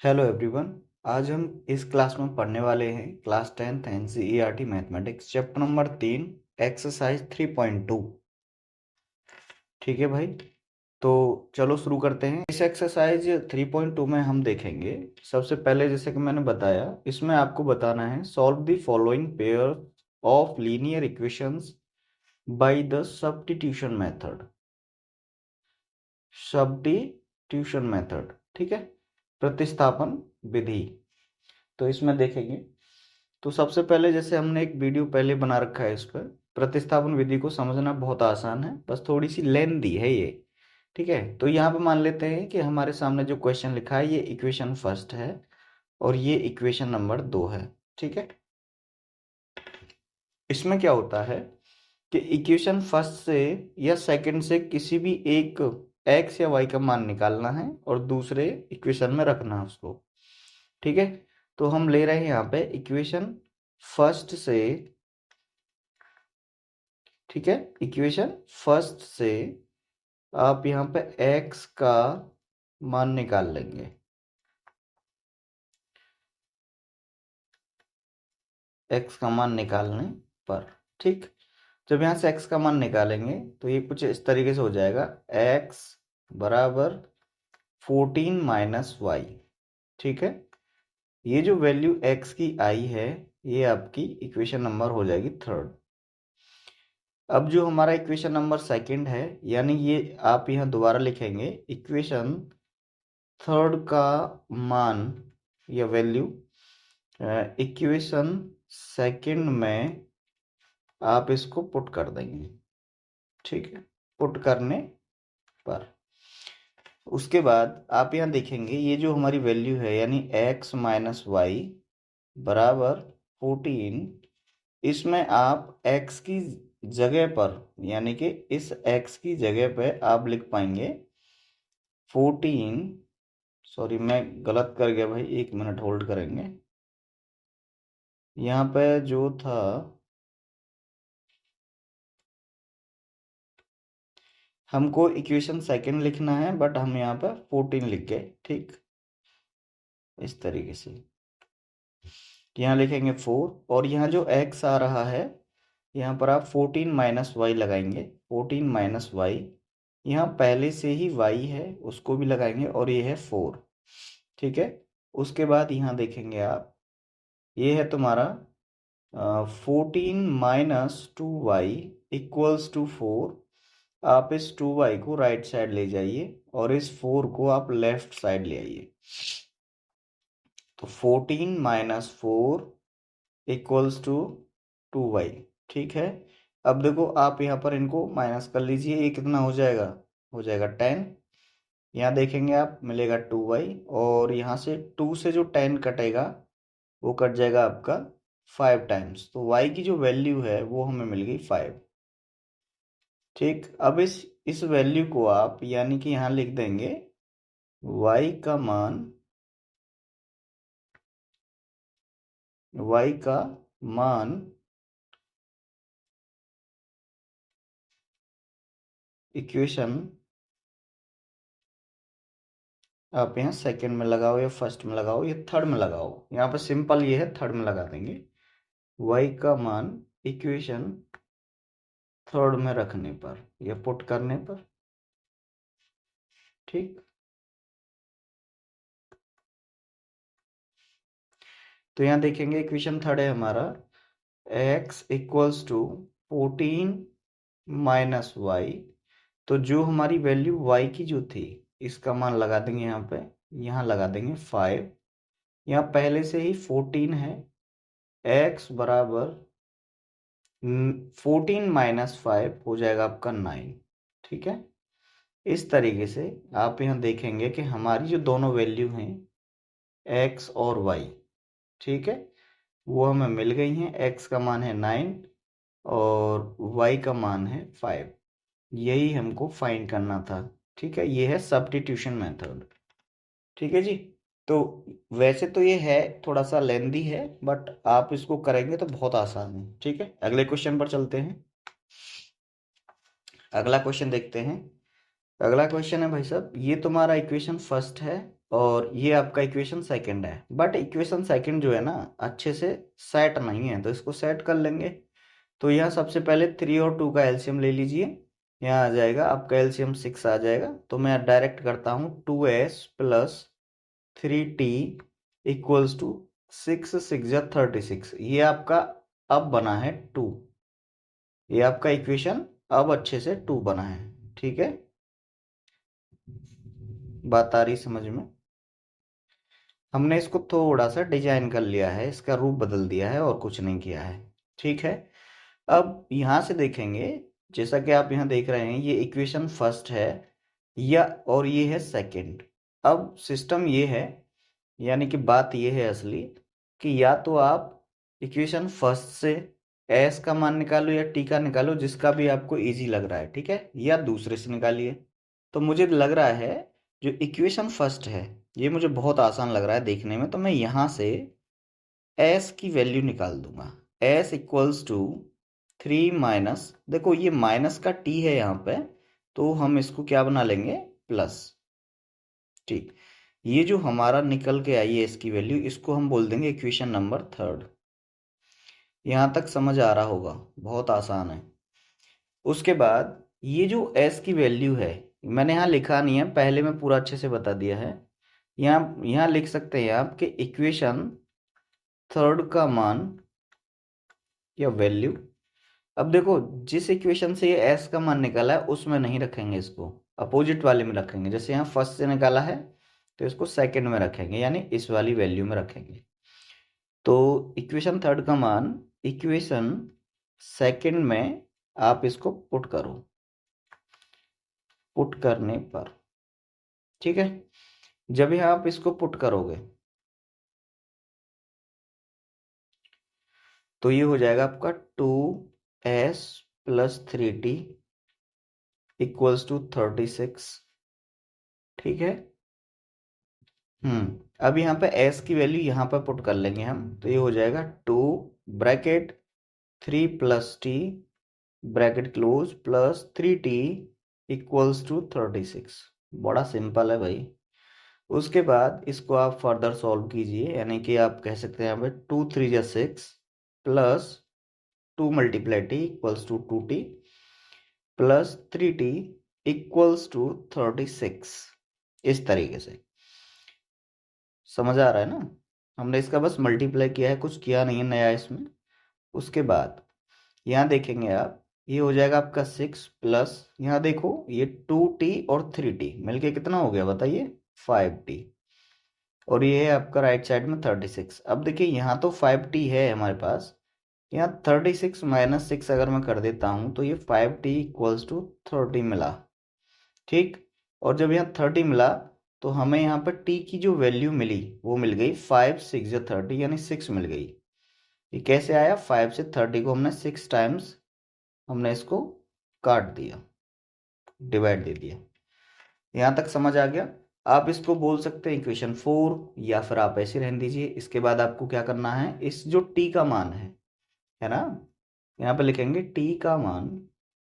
Hello everyone. आज हम इस क्लास में पढ़ने वाले हैं class 10th NCERT mathematics chapter number 3 exercise 3.2। ठीक है भाई, तो चलो शुरू करते हैं। इस एक्सरसाइज 3.2 में हम देखेंगे सबसे पहले, जैसे कि मैंने बताया, इसमें आपको बताना है solve the following pair of linear equations by the substitution method. Substitution method, ठीक है, प्रतिस्थापन विधि। तो इसमें देखेंगे, तो सबसे पहले जैसे हमने एक वीडियो पहले बना रखा है इस पर, प्रतिस्थापन विधि को समझना बहुत आसान है, बस थोड़ी सी लेंथी है ये। ठीक है, तो यहाँ पे मान लेते हैं कि हमारे सामने जो क्वेश्चन लिखा है ये इक्वेशन फर्स्ट है और ये इक्वेशन नंबर 2 है। ठीक है, इसमें क्या होता है कि इक्वेशन फर्स्ट से या सेकंड से किसी भी एक एक्स या वाई का मान निकालना है और दूसरे इक्वेशन में रखना है उसको। ठीक है, तो हम ले रहे हैं यहाँ पे इक्वेशन फर्स्ट से। ठीक है, इक्वेशन फर्स्ट से आप यहाँ पे x का मान निकाल लेंगे। x का मान निकालने पर, ठीक, जब यहाँ से x का मान निकालेंगे तो ये कुछ इस तरीके से हो जाएगा, x बराबर 14 माइनस वाई। ठीक है, ये जो वैल्यू x की आई है ये आपकी इक्वेशन नंबर हो जाएगी थर्ड। अब जो हमारा इक्वेशन नंबर सेकंड है, यानी ये आप यहाँ दोबारा लिखेंगे इक्वेशन थर्ड का मान या वैल्यू इक्वेशन सेकंड में आप इसको पुट कर देंगे। ठीक है, पुट करने पर उसके बाद आप यहाँ देखेंगे ये जो हमारी वैल्यू है यानी x माइनस वाई बराबर 14, इसमें आप x की जगह पर, यानी कि इस x की जगह पे आप लिख पाएंगे 14। सॉरी मैं गलत कर गया भाई, 1 मिनट होल्ड करेंगे। यहाँ पे जो था, हमको इक्वेशन सेकंड लिखना है बट हम यहाँ पे 14 लिख गए। ठीक, इस तरीके से यहाँ लिखेंगे 4 और यहाँ जो x आ रहा है यहाँ पर आप 14 माइनस वाई लगाएंगे। 14 माइनस वाई, यहाँ पहले से ही y है उसको भी लगाएंगे और ये है 4। ठीक है, उसके बाद यहाँ देखेंगे आप, ये है तुम्हारा 14 माइनस 2y इक्वल्स टू 4। आप इस 2y को राइट साइड ले जाइए और इस 4 को आप लेफ्ट साइड ले आइए। तो 14 माइनस 4 इक्वल्स टू 2y। ठीक है, अब देखो आप यहाँ पर इनको माइनस कर लीजिए, ये कितना हो जाएगा, हो जाएगा 10। यहाँ देखेंगे आप मिलेगा 2y और यहाँ से 2 से जो 10 कटेगा वो कट जाएगा आपका 5 टाइम्स, तो y की जो वैल्यू है वो हमें मिल गई 5। ठीक, अब इस वैल्यू को आप यानी कि यहाँ लिख देंगे y का मान, y का मान इक्वेशन, आप यहाँ सेकंड में लगाओ या फर्स्ट में लगाओ या थर्ड में लगाओ, यहाँ पर सिंपल ये है थर्ड में लगा देंगे। y का मान इक्वेशन थर्ड में रखने पर या पुट करने पर। ठीक, तो यहाँ देखेंगे इक्वेशन थर्ड है हमारा x equals to 14 minus y. तो जो हमारी वैल्यू y की जो थी इसका मान लगा देंगे यहाँ पे, यहाँ लगा देंगे 5। यहाँ पहले से ही 14 है, x बराबर 14 माइनस 5 हो जाएगा आपका 9। ठीक है, इस तरीके से आप यहाँ देखेंगे कि हमारी जो दोनों वैल्यू हैं x और y, ठीक है, वो हमें मिल गई हैं। x का मान है 9 और y का मान है 5, यही हमको फाइंड करना था। ठीक है, ये है सब्स्टिट्यूशन मेथड। ठीक है जी, तो वैसे तो ये है थोड़ा सा लेंदी है बट आप इसको करेंगे तो बहुत आसान है। ठीक है, अगले क्वेश्चन पर चलते हैं। अगला क्वेश्चन देखते हैं। अगला क्वेश्चन है भाई साहब, ये तुम्हारा इक्वेशन फर्स्ट है और ये आपका इक्वेशन सेकंड है। बट इक्वेशन सेकंड जो है ना अच्छे से सेट नहीं है, तो इसको सेट कर लेंगे। तो यहाँ सबसे पहले 3 और 2 का एलसीएम ले लीजिए। यहाँ आ जाएगा आपका एलसीएम 6 आ जाएगा। तो मैं डायरेक्ट करता हूँ 2s plus 3t equals to 6 6 36। ये आपका अब बना है 2। ये आपका इक्वेशन अब अच्छे से 2 बना है। ठीक है, बात आ रही समझ में? हमने इसको थोड़ा सा डिजाइन कर लिया है, इसका रूप बदल दिया है और कुछ नहीं किया है। ठीक है, अब यहां से देखेंगे, जैसा कि आप यहां देख रहे हैं ये इक्वेशन फर्स्ट है या और ये है सेकंड। अब सिस्टम ये है, यानी कि बात ये है असली, कि या तो आप इक्वेशन फर्स्ट से एस का मान निकालो या टी का निकालो, जिसका भी आपको इजी लग रहा है। ठीक है, या दूसरे से निकालिए। तो मुझे लग रहा है जो इक्वेशन फर्स्ट है ये मुझे बहुत आसान लग रहा है देखने में, तो मैं यहां से एस की वैल्यू निकाल दूंगा। एस इक्वल्स टू 3 माइनस, देखो ये माइनस का टी है यहाँ पे, तो हम इसको क्या बना लेंगे, प्लस। ठीक, ये जो हमारा निकल के आई है इसकी वैल्यू, इसको हम बोल देंगे इक्वेशन नंबर थर्ड। यहाँ तक समझ आ रहा होगा, बहुत आसान है। उसके बाद ये जो s की वैल्यू है, मैंने यहाँ लिखा नहीं है, पहले में पूरा अच्छे से बता दिया है। यहाँ यहाँ लिख सकते हैं आप कि इक्वेशन थर्ड का मान या वैल्यू। अब देखो जिस इक्वेशन से ये s का मान निकाला है उसमें नहीं रखेंगे, इसको अपोजिट वाले में रखेंगे। जैसे यहाँ फर्स्ट से निकाला है तो इसको सेकंड में रखेंगे, यानी इस वाली वैल्यू में रखेंगे। तो इक्वेशन थर्ड का मान इक्वेशन सेकंड में आप इसको पुट करो, पुट करने पर, ठीक है, जब यहाँ आप इसको पुट करोगे तो ये हो जाएगा आपका 2s plus 3t equals to 36। ठीक है, अब यहाँ पे s की वैल्यू यहाँ पर पुट कर लेंगे हम, तो ये हो जाएगा 2 bracket 3 plus t bracket close plus 3t equals to 36। बड़ा सिंपल है भाई। उसके बाद इसको आप फर्दर सॉल्व कीजिए, यानी कि आप कह सकते हैं यहाँ पे 2 3 जा 6 plus 2 multiply t equals to 2t plus 3t equals to 36। इस तरीके से समझ आ रहा है ना? हमने इसका बस मल्टीप्लाई किया है, कुछ किया नहीं है नया इसमें। उसके बाद यहाँ देखेंगे आप, ये हो जाएगा आपका 6 प्लस, यहाँ देखो ये 2t और 3t मिलके कितना हो गया बताइए, 5t। और ये है आपका राइट साइड में 36। अब देखिए यहाँ तो 5t है हमारे पास, यहाँ 36 माइनस 6 अगर मैं कर देता हूँ तो ये 5t इक्वल्स टू 30 मिला। ठीक, और जब यहाँ 30 मिला तो हमें यहाँ पर t की जो वैल्यू मिली वो मिल गई 5 6 30, यानी 6 मिल गई। ये कैसे आया, 5 से 30 को हमने 6 टाइम्स हमने इसको काट दिया, डिवाइड दे दिया। यहाँ तक समझ आ गया? आप इसको बोल सकते हैं इक्वेशन 4, या फिर आप ऐसे रहने दीजिए। इसके बाद आपको क्या करना है, इस जो t का मान है ना, यहाँ पे लिखेंगे t का मान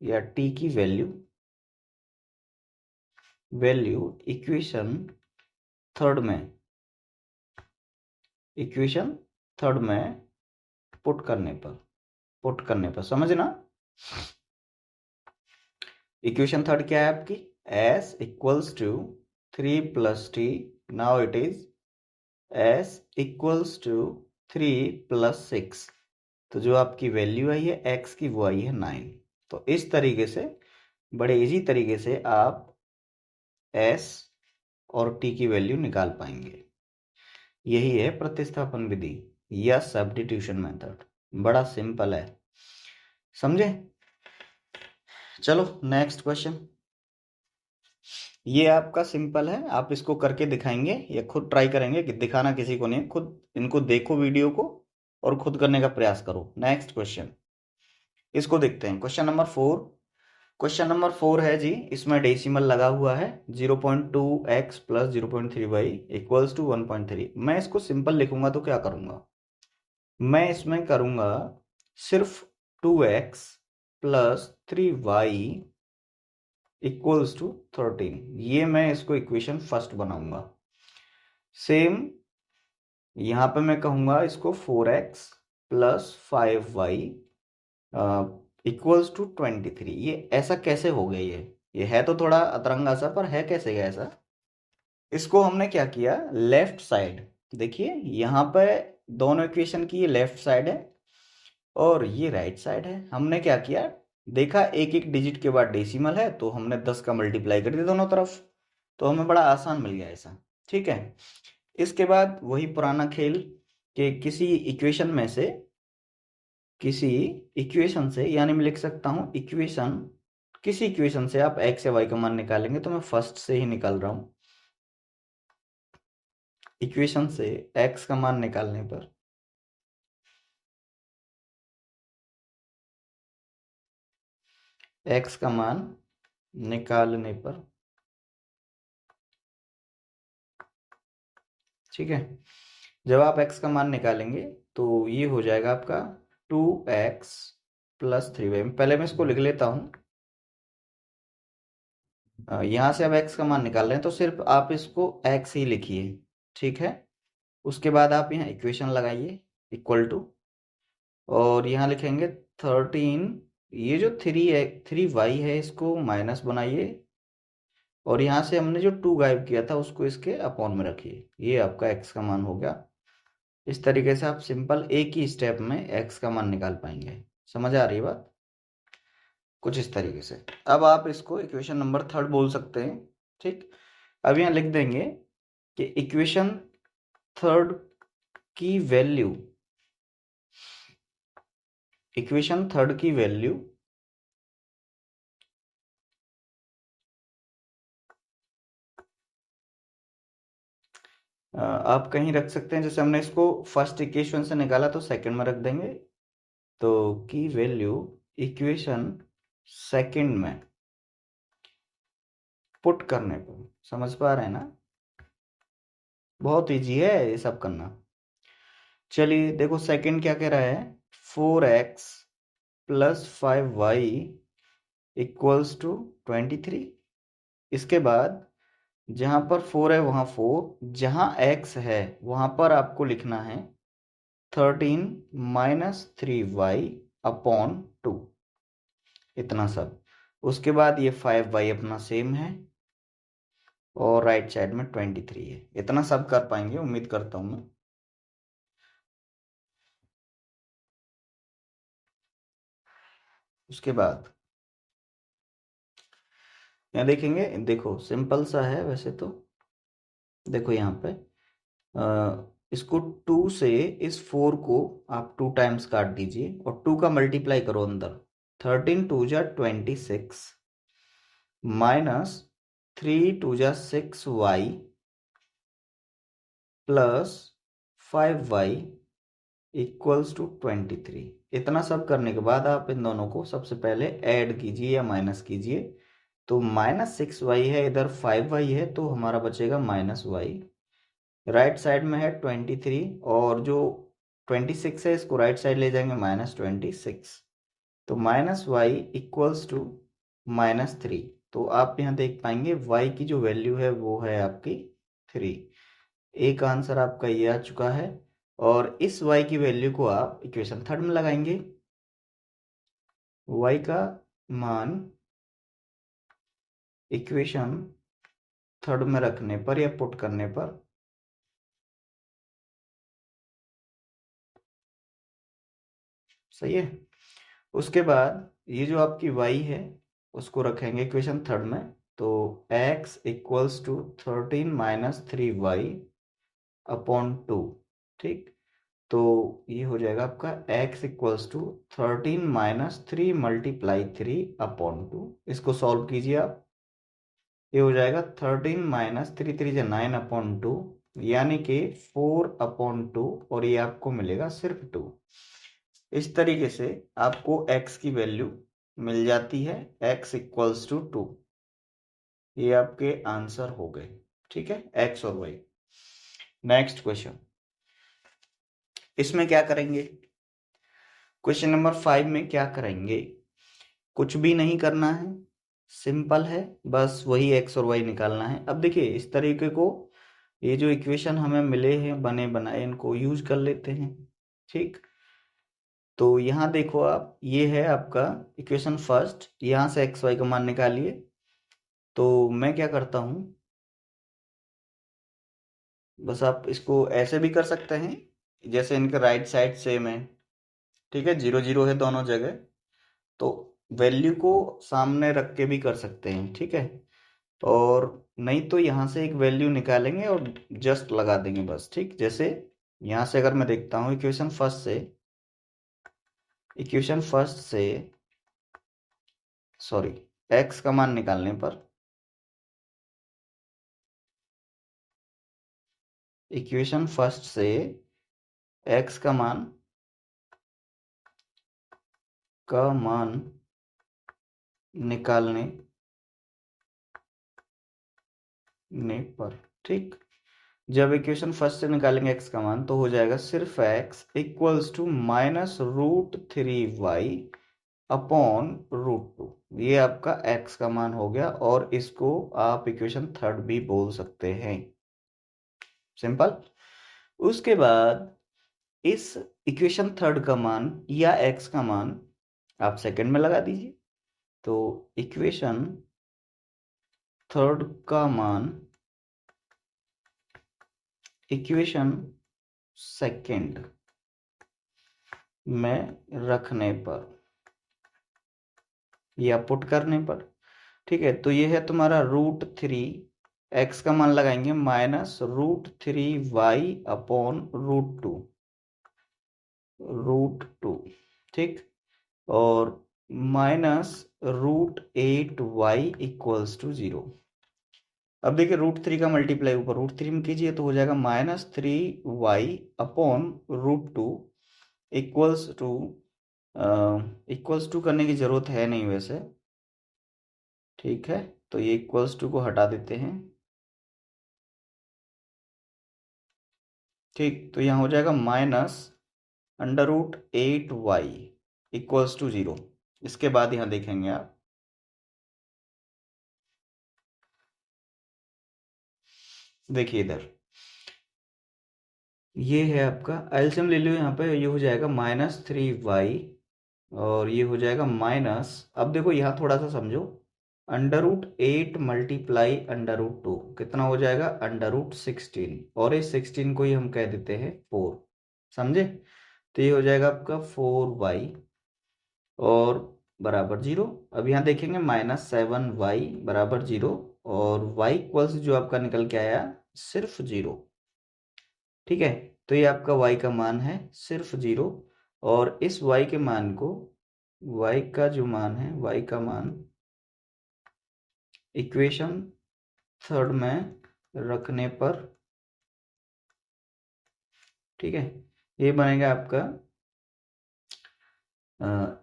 या t की वैल्यू इक्वेशन थर्ड में पुट करने पर समझना। इक्वेशन थर्ड क्या है आपकी, s equals to 3 plus t, now it is s equals to 3 plus 6। तो जो आपकी वैल्यू आई है x की वो आई है 9। तो इस तरीके से बड़े इजी तरीके से आप s और t की वैल्यू निकाल पाएंगे। यही है प्रतिस्थापन विधि या सब्स्टिट्यूशन मेथड, बड़ा सिंपल है, समझे? चलो नेक्स्ट क्वेश्चन। ये आपका सिंपल है, आप इसको करके दिखाएंगे या खुद ट्राई करेंगे, कि दिखाना किसी को नहीं, खुद इनको देखो वीडियो को और खुद करने का प्रयास करो। नेक्स्ट क्वेश्चन, इसको देखते हैं। क्वेश्चन नंबर 4 है जी, इसमें डेसिमल लगा हुआ है 0.2x plus 0.3y equals to 1.3। मैं इसको सिंपल लिखूंगा तो क्या करूंगा, मैं इसमें करूंगा सिर्फ 2x plus 3y equals to 13। ये मैं इसको इक्वेशन फर्स्ट बनाऊंगा। सेम यहाँ पे मैं कहूँगा इसको 4x plus 5y equals to 23। ये ऐसा कैसे हो गया? ये है तो थोड़ा अतरंगा सा, पर है कैसे गया ऐसा? इसको हमने क्या किया, लेफ्ट साइड, देखिए यहाँ पे दोनों इक्वेशन की ये लेफ्ट साइड है और ये राइट साइड है। हमने क्या किया, देखा एक एक डिजिट के बाद डेसिमल है तो हमने 10 का मल्टीप्लाई कर दिया दोनों तरफ, तो हमें बड़ा आसान मिल गया ऐसा। ठीक है, इसके बाद वही पुराना खेल कि किसी इक्वेशन से यानी मैं लिख सकता हूँ इक्वेशन, किसी इक्वेशन से आप x या y का मान निकालेंगे, तो मैं फर्स्ट से ही निकाल रहा हूँ। इक्वेशन से x का मान निकालने पर x का मान निकालने पर, ठीक है, जब आप x का मान निकालेंगे तो ये हो जाएगा आपका 2x प्लस 3y। पहले मैं इसको लिख लेता हूँ। यहाँ से अब x का मान निकाल रहे हैं तो सिर्फ आप इसको x ही लिखिए, ठीक है। उसके बाद आप यहाँ इक्वेशन लगाइए इक्वल टू, और यहाँ लिखेंगे 13, ये जो 3y है इसको माइनस बनाइए, और यहाँ से हमने जो 2 गायब किया था उसको इसके अपॉन में रखिए। ये आपका x का मान हो गया। इस तरीके से आप सिंपल एक ही स्टेप में x का मान निकाल पाएंगे। समझ आ रही है बात? कुछ इस तरीके से। अब आप इसको इक्वेशन नंबर 3 बोल सकते हैं, ठीक। अब यहाँ लिख देंगे कि इक्वेशन 3 की वैल्यू, इक्वेशन 3 की वैल्यू आप कहीं रख सकते हैं। जैसे हमने इसको फर्स्ट इक्वेशन से निकाला तो सेकंड में रख देंगे, तो की वैल्यू इक्वेशन सेकंड में पुट करने पर, समझ पा रहे हैं ना? बहुत इजी है ये सब करना। चलिए देखो सेकंड क्या कह रहा है, 4x plus 5y equals to 23। इसके बाद जहां पर 4 है वहां 4, जहां x है वहां पर आपको लिखना है 13 माइनस 3y अपॉन 2, इतना सब। उसके बाद ये 5y अपना सेम है और राइट साइड में 23 है। इतना सब कर पाएंगे उम्मीद करता हूं मैं। उसके बाद यहाँ देखेंगे, देखो सिंपल सा है वैसे तो। देखो यहाँ पे इसको 2 से इस 4 को आप 2 टाइम्स काट दीजिए और 2 का मल्टीप्लाई करो अंदर। 13 2 जा 26 माइनस 3 2 जा 6y plus 5y equals to 23। इतना सब करने के बाद आप इन दोनों को सबसे पहले ऐड कीजिए या माइनस कीजिए। तो -6y है, इधर 5y है, तो हमारा बचेगा -y। राइट साइड में है 23 और जो 26 है इसको राइट साइड ले जाएंगे -26, तो -y इक्वल्स टू -3। तो आप यहाँ देख पाएंगे y की जो वैल्यू है वो है आपकी 3। एक आंसर आपका ये आ चुका है, और इस y की वैल्यू को आप इक्वेशन 3 में लगाएंगे। y का मान इक्वेशन 3 में रखने पर या पुट करने पर सही है। उसके बाद ये जो आपकी y है उसको रखेंगे इक्वेशन 3 में, तो x equals to 13 minus 3y upon 2, ठीक। तो ये हो जाएगा आपका x equals to 13 minus 3 multiply 3 upon 2। इसको सॉल्व कीजिए आप, ये हो जाएगा 13 माइनस 3 3 जा 9 अपॉन 2, यानी कि 4 अपॉन 2, और ये आपको मिलेगा सिर्फ 2। इस तरीके से आपको x की वैल्यू मिल जाती है, x इक्वल्स टू 2। ये आपके आंसर हो गए, ठीक है, x और y। नेक्स्ट क्वेश्चन, इसमें क्या करेंगे? क्वेश्चन नंबर 5 में क्या करेंगे? कुछ भी नहीं करना है, सिंपल है, बस वही x और y निकालना है। अब देखिए इस तरीके को ये जो इक्वेशन हमें मिले हैं बने बनाए, इनको यूज कर लेते हैं। ठीक, तो यहाँ देखो आप, ये है आपका इक्वेशन फर्स्ट, यहाँ से एक्स वाई का मान निकालिए। तो मैं क्या करता हूँ, बस आप इसको ऐसे भी कर सकते हैं जैसे इनके राइट साइड सेम है। ठीक है, जीरो जीरो है दोनों जगह, तो वैल्यू को सामने रख के भी कर सकते हैं। ठीक है, और नहीं तो यहाँ से एक वैल्यू निकालेंगे और जस्ट लगा देंगे बस। ठीक, जैसे यहाँ से अगर मैं देखता हूँ इक्वेशन फर्स्ट से सॉरी एक्स का मान निकालने पर, इक्वेशन फर्स्ट से एक्स का मान निकालने पर, ठीक, जब इक्वेशन फर्स्ट से निकालेंगे एक्स का मान तो हो जाएगा सिर्फ x equals to -√3y upon √2। ये आपका x का मान हो गया, और इसको आप इक्वेशन थर्ड भी बोल सकते हैं। सिंपल। उसके बाद इस इक्वेशन थर्ड का मान या x का मान आप सेकंड में लगा दीजिए। तो इक्वेशन थर्ड का मान इक्वेशन सेकंड में रखने पर या पुट करने पर, ठीक है, तो ये है तुम्हारा √3, एक्स का मान लगाएंगे -√3y अपॉन √2, ठीक, और -√8y इक्वल्स टू 0। अब देखिए √3 का मल्टीप्लाई ऊपर √3 में कीजिए तो हो जाएगा -3y अपॉन √2 इक्वल्स टू करने की जरूरत है नहीं वैसे। ठीक है, तो ये इक्वल्स टू को हटा देते हैं। ठीक, तो यहाँ हो जाएगा -√8y इक्वल्स टू 0। इसके बाद यहाँ देखेंगे आप, देखिए इधर ये है आपका एलसीएम ले लो यहाँ पे, ये हो जाएगा -3y और ये हो जाएगा माइनस, अब देखो यहाँ थोड़ा सा समझो, √8 मल्टीप्लाई √2 कितना हो जाएगा, √16, और इस 16 को ही हम कह देते हैं 4। समझे, तो ये हो जाएगा आपका 4y और बराबर 0। अब यहाँ देखेंगे -7y बराबर 0, और y इक्वल्स जो आपका निकल के आया सिर्फ 0। ठीक है, तो ये आपका y का मान है सिर्फ 0, और इस y के मान को, y का जो मान है, y का मान इक्वेशन थर्ड में रखने पर, ठीक है, ये बनेगा आपका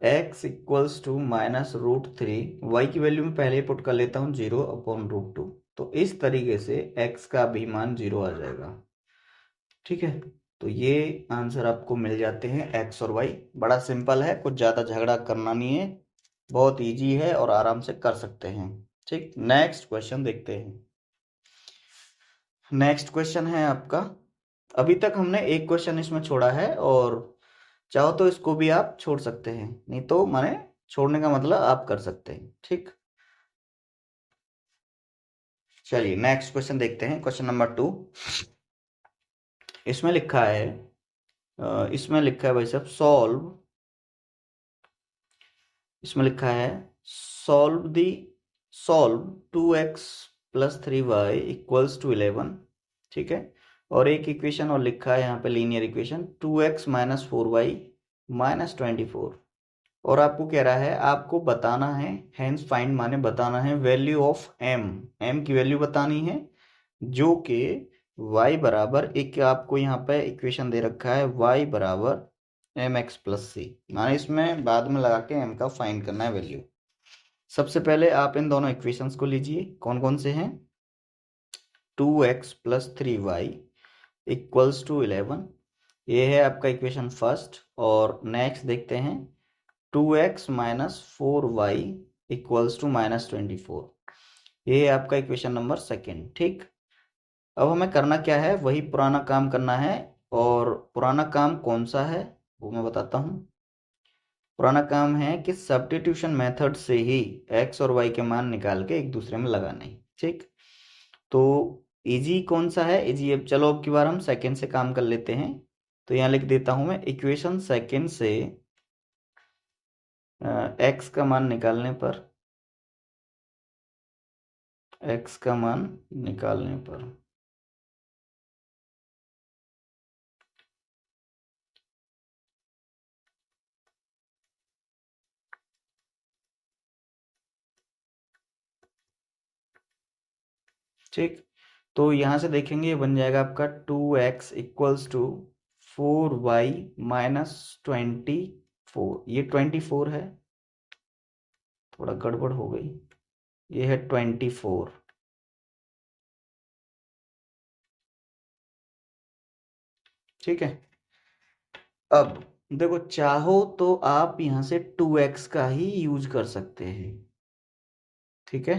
x इक्वल्स टू -√3, y की वैल्यू में पहले ही पुट कर लेता हूँ 0 अपॉन √2, तो इस तरीके से x का भी मान 0 आ जाएगा। ठीक है, तो ये आंसर आपको मिल जाते हैं x और y। बड़ा सिंपल है, कुछ ज़्यादा झगड़ा करना नहीं है, बहुत इजी है और आराम से कर सकते हैं। ठीक, नेक्स्ट क्वेश्चन देखते हैं। नेक्स्ट क्वेश्चन है आपका, अभी तक हमने एक क्वेश्चन इसमें छोड़ा है, और चाहो तो इसको भी आप छोड़ सकते हैं, नहीं तो माने छोड़ने का मतलब आप कर सकते हैं। ठीक, चलिए नेक्स्ट क्वेश्चन देखते हैं, क्वेश्चन नंबर 2। इसमें लिखा है भाई साहब इसमें लिखा है solve 2x + 3y equals to 11। ठीक है, और एक इक्वेशन और लिखा है यहाँ पे लीनियर इक्वेशन 2x - 4y - 24, और आपको कह रहा है आपको बताना है, हेंस फाइंड माने बताना है वैल्यू ऑफ m की वैल्यू बतानी है, जो कि y बराबर, एक आपको यहाँ पे इक्वेशन दे रखा है y बराबर mx + c, माने इसमें बाद में लगा के m का फाइंड करना है वैल्यू। सबसे पहले आप इन दोनों इक्वेशंस को लीजिए, कौन कौन से हैं, 2x + 3y इक्वल्स टू 11, ये है आपका इक्वेशन फर्स्ट। और नेक्स्ट देखते हैं 2x - 4y इक्वल्स टू -24, ये है आपका इक्वेशन नंबर सेकेंड। ठीक, अब हमें करना क्या है, वही पुराना काम करना है। और पुराना काम कौन सा है वो मैं बताता हूँ। पुराना काम है कि सब्स्टिट्यूशन मेथड से ही एक्स और वाई के मान निकाल के एक दूसरे में लगाने हैं। ठीक, तो इजी कौन सा है, इजी। अब चलो अब की बार हम सेकंड से काम कर लेते हैं। तो यहाँ लिख देता हूं मैं, इक्वेशन सेकंड से एक्स का मान निकालने पर, एक्स का मान निकालने पर ठीक, तो यहाँ से देखेंगे ये बन जाएगा आपका 2x equals to 4y minus 24। ये 24 है, थोड़ा गड़बड़ हो गई, ये है 24। ठीक है, अब देखो चाहो तो आप यहाँ से 2x का ही यूज कर सकते हैं। ठीक है,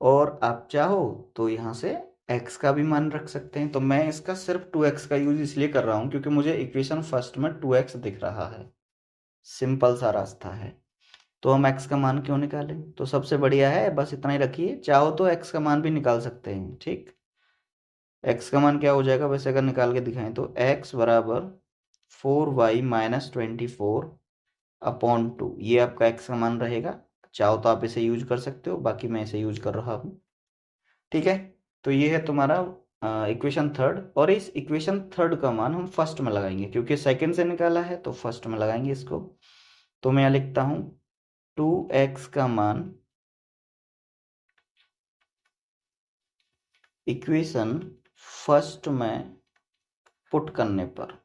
और आप चाहो तो यहाँ से x का भी मान रख सकते हैं। तो मैं इसका सिर्फ 2x का यूज इसलिए कर रहा हूँ क्योंकि मुझे इक्वेशन फर्स्ट में 2x दिख रहा है। सिंपल सा रास्ता है। तो हम x का मान क्यों निकालें, तो सबसे बढ़िया है बस इतना ही रखिए। चाहो तो x का मान भी निकाल सकते हैं। ठीक, x का मान क्या हो जाएगा वैसे अगर निकाल के दिखाएं तो x बराबर 4y माइनस 24 अपॉन 2, ये आपका x का मान रहेगा। चाहो तो आप इसे यूज कर सकते हो, बाकी मैं इसे यूज कर रहा हूँ। ठीक है, तो ये है तुम्हारा इक्वेशन थर्ड। और इस इक्वेशन थर्ड का मान हम फर्स्ट में लगाएंगे क्योंकि सेकंड से निकाला है, तो फर्स्ट में लगाएंगे इसको। तो मैं यहाँ लिखता हूँ 2x का मान इक्वेशन फर्स्ट में पुट करने पर,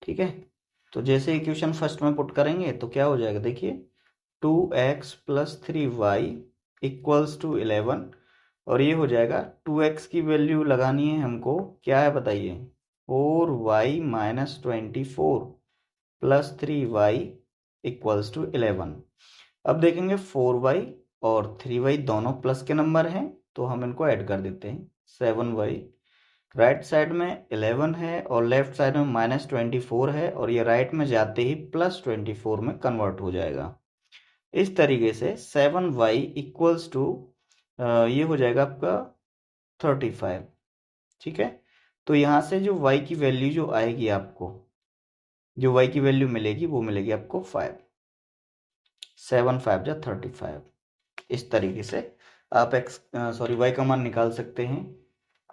ठीक है। तो जैसे इक्वेशन फर्स्ट में पुट करेंगे तो क्या हो जाएगा, देखिए 2x plus 3y equals to 11। और ये हो जाएगा 2x की वैल्यू लगानी है हमको, क्या है बताइए, 4y minus 24 plus 3y equals to 11। अब देखेंगे 4y और 3y दोनों प्लस के नंबर हैं, तो हम इनको ऐड कर देते हैं। 7y, राइट साइड में 11 है और लेफ्ट साइड में माइनस 24 है, और ये राइट में जाते ही प्लस 24 में कन्वर्ट हो जाएगा। इस तरीके से 7y इक्वल्स टू ये हो जाएगा आपका 35। ठीक है, तो यहाँ से जो y की वैल्यू जो आएगी आपको, जो y की वैल्यू मिलेगी वो मिलेगी आपको 5। 7 5 जा 35। इस तरीके से आप y का मान निकाल सकते हैं।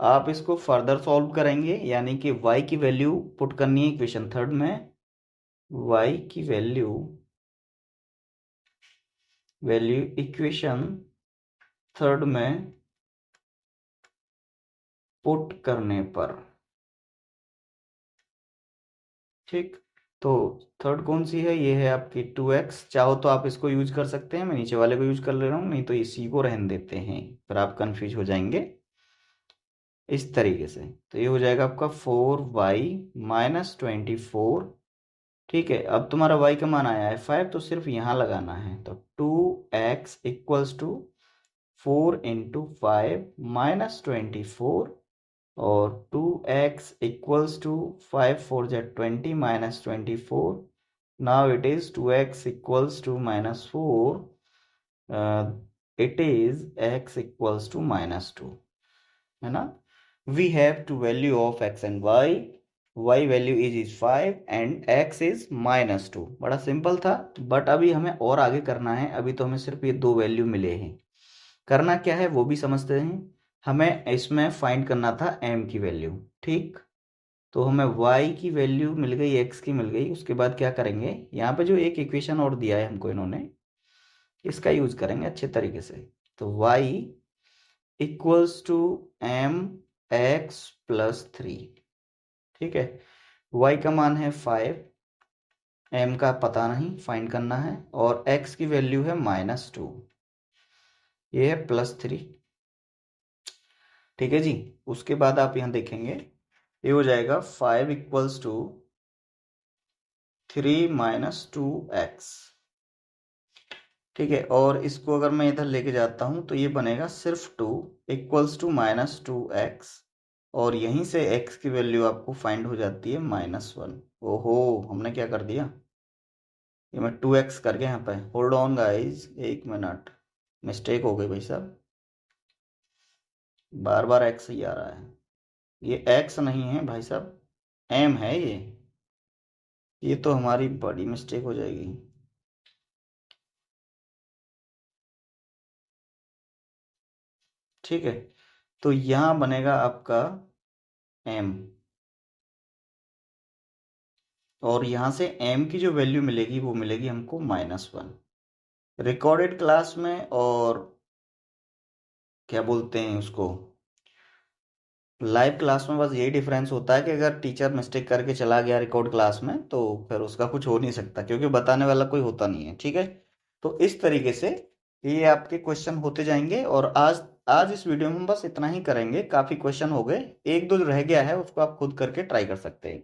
आप इसको फर्दर सॉल्व करेंगे, यानी कि y की वैल्यू पुट करनी है इक्वेशन थर्ड में। y की वैल्यू इक्वेशन थर्ड में पुट करने पर, ठीक। तो थर्ड कौन सी है, ये है आपकी 2x। चाहो तो आप इसको यूज कर सकते हैं, मैं नीचे वाले को यूज कर ले रहा हूँ, नहीं तो इसी को रहने देते हैं, फिर आप कंफ्यूज हो जाएंगे। इस तरीके से तो ये हो जाएगा आपका 4y माइनस 24। ठीक है, अब तुम्हारा y का मान आया है 5, तो सिर्फ यहाँ लगाना है। तो 2x equals to 4 into 5 minus 24, और 2x इक्वल्स टू 5 4 जा 20 minus 24। Now it is 2x equals to minus 4, it is x equals to minus 2, है ना। We have two value of x and y value is 5 and x is minus 2। बड़ा simple था, but अभी हमें और आगे करना है। अभी तो हमें सिर्फ ये दो वैल्यू मिले हैं, करना क्या है वो भी समझते हैं। हमें इसमें फाइंड करना था m की वैल्यू। ठीक, तो हमें y की वैल्यू मिल गई, x की मिल गई। उसके बाद क्या करेंगे, यहाँ पे जो एक इक्वेशन और दिया है हमको इन्होंने, इसका यूज करेंगे अच्छे तरीके से। तो y equals to M X plus 3। ठीक है, y का मान है 5, m का पता नहीं, फाइंड करना है, और x की वैल्यू है माइनस 2, ये है प्लस 3। ठीक है जी, उसके बाद आप यहाँ देखेंगे ये हो जाएगा 5 इक्वल्स टू 3 माइनस 2x। ठीक है, और इसको अगर मैं इधर लेके जाता हूं तो ये बनेगा सिर्फ 2 इक्वल्स टू -2x, और यहीं से x की वैल्यू आपको फाइंड हो जाती है -1। ओहो, हमने क्या कर दिया, ये मैं 2x कर गया यहाँ पे। Hold on guys, 1 minute, mistake हो गई भाई साहब, बार बार x ही आ रहा है। ये x नहीं है भाई साहब, m है ये तो हमारी बड़ी मिस्टेक हो जाएगी। ठीक है, तो यहाँ बनेगा आपका m, और यहाँ से m की जो वैल्यू मिलेगी वो मिलेगी हमको -1। रिकॉर्डेड क्लास में और क्या बोलते हैं उसको, लाइव क्लास में बस यही डिफरेंस होता है कि अगर टीचर मिस्टेक करके चला गया रिकॉर्ड क्लास में तो फिर उसका कुछ हो नहीं सकता, क्योंकि बताने वाला कोई होता नहीं है। ठीक है, तो इस तरीके से ये आपके क्वेश्चन होते जाएंगे, और आज आज इस वीडियो में हम बस इतना ही करेंगे, काफ़ी क्वेश्चन हो गए, एक दो जो रह गया है उसको आप खुद करके ट्राई कर सकते हैं।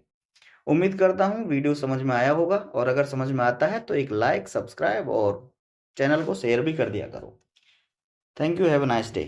उम्मीद करता हूँ वीडियो समझ में आया होगा, और अगर समझ में आता है तो एक लाइक, सब्सक्राइब और चैनल को शेयर भी कर दिया करो। Thank you, have a nice day.